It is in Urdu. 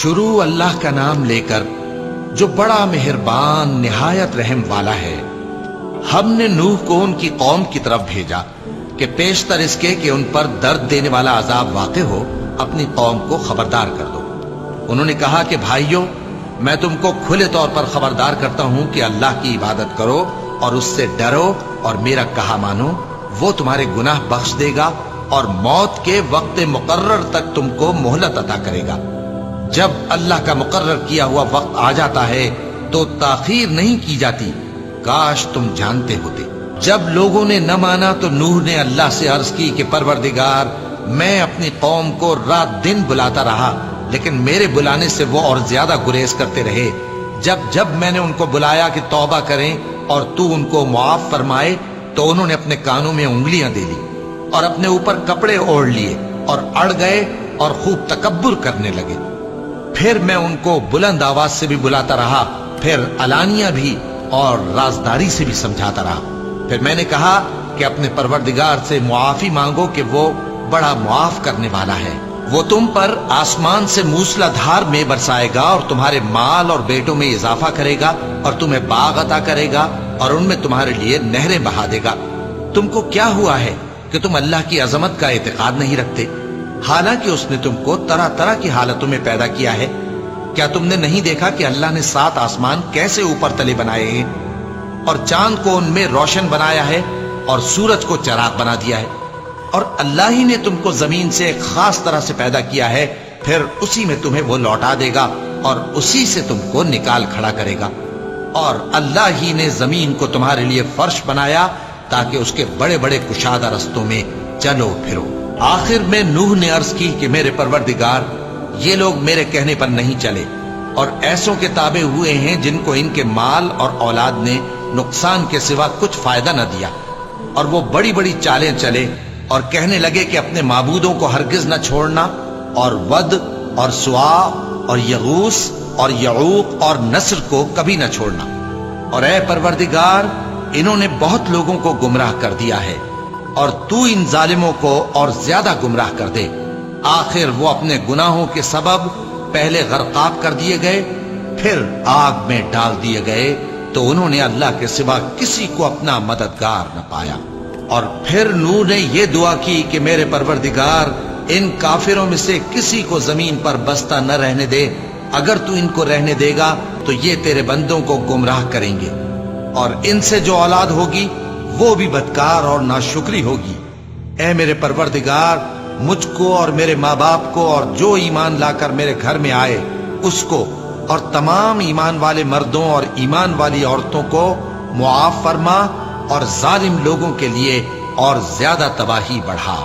شروع اللہ کا نام لے کر جو بڑا مہربان نہایت رحم والا ہے۔ ہم نے نوح کو ان کی قوم کی طرف بھیجا کہ پیشتر اس کے کہ ان پر درد دینے والا عذاب واقع ہو اپنی قوم کو خبردار کر دو۔ انہوں نے کہا کہ بھائیو، میں تم کو کھلے طور پر خبردار کرتا ہوں کہ اللہ کی عبادت کرو اور اس سے ڈرو اور میرا کہا مانو، وہ تمہارے گناہ بخش دے گا اور موت کے وقت مقرر تک تم کو مہلت عطا کرے گا۔ جب اللہ کا مقرر کیا ہوا وقت آ جاتا ہے تو تاخیر نہیں کی جاتی، کاش تم جانتے ہوتے۔ جب لوگوں نے نہ مانا تو نوح نے اللہ سے عرض کی کہ پروردگار، میں اپنی قوم کو رات دن بلاتا رہا لیکن میرے بلانے سے وہ اور زیادہ گریز کرتے رہے۔ جب میں نے ان کو بلایا کہ توبہ کریں اور تو ان کو معاف فرمائے تو انہوں نے اپنے کانوں میں انگلیاں دے لی اور اپنے اوپر کپڑے اوڑھ لیے اور اڑ گئے اور خوب تکبر کرنے لگے۔ پھر میں ان کو بلند آواز سے بھی بلاتا رہا، پھر علانیہ بھی اور رازداری سے بھی سمجھاتا رہا۔ پھر میں نے کہا کہ اپنے پروردگار سے معافی مانگو کہ وہ بڑا معاف کرنے والا ہے، وہ تم پر آسمان سے موسلا دھار میں برسائے گا اور تمہارے مال اور بیٹوں میں اضافہ کرے گا اور تمہیں باغ عطا کرے گا اور ان میں تمہارے لیے نہریں بہا دے گا۔ تم کو کیا ہوا ہے کہ تم اللہ کی عظمت کا اعتقاد نہیں رکھتے، حالانکہ اس نے تم کو طرح طرح کی حالتوں میں پیدا کیا ہے؟ کیا تم نے نہیں دیکھا کہ اللہ نے 7 آسمان کیسے اوپر تلے بنائے ہیں اور چاند کو ان میں روشن بنایا ہے اور سورج کو چراغ بنا دیا ہے؟ اور اللہ ہی نے تم کو زمین سے ایک خاص طرح سے پیدا کیا ہے، پھر اسی میں تمہیں وہ لوٹا دے گا اور اسی سے تم کو نکال کھڑا کرے گا۔ اور اللہ ہی نے زمین کو تمہارے لیے فرش بنایا تاکہ اس کے بڑے بڑے کشادہ رستوں میں چلو پھرو۔ آخر میں نوح نے عرض کی کہ میرے پروردگار، یہ لوگ میرے کہنے پر نہیں چلے اور ایسوں کے تابع ہوئے ہیں جن کو ان کے مال اور اولاد نے نقصان کے سوا کچھ فائدہ نہ دیا، اور وہ بڑی بڑی چالیں چلے اور کہنے لگے کہ اپنے معبودوں کو ہرگز نہ چھوڑنا، اور ود اور سوا اور یغوث اور یعوق اور نصر کو کبھی نہ چھوڑنا۔ اور اے پروردگار، انہوں نے بہت لوگوں کو گمراہ کر دیا ہے اور تو ان ظالموں کو اور زیادہ گمراہ کر دے۔ آخر وہ اپنے گناہوں کے سبب پہلے غرقاب کر دیے گئے، پھر آگ میں ڈال دیے گئے، تو انہوں نے اللہ کے سوا کسی کو اپنا مددگار نہ پایا۔ اور پھر نوح نے یہ دعا کی کہ میرے پروردگار، ان کافروں میں سے کسی کو زمین پر بستا نہ رہنے دے، اگر تو ان کو رہنے دے گا تو یہ تیرے بندوں کو گمراہ کریں گے، اور ان سے جو اولاد ہوگی وہ بھی بدکار اور ناشکری ہوگی۔ اے میرے پروردگار، مجھ کو اور میرے ماں باپ کو اور جو ایمان لا کر میرے گھر میں آئے اس کو اور تمام ایمان والے مردوں اور ایمان والی عورتوں کو معاف فرما اور ظالم لوگوں کے لیے اور زیادہ تباہی بڑھا۔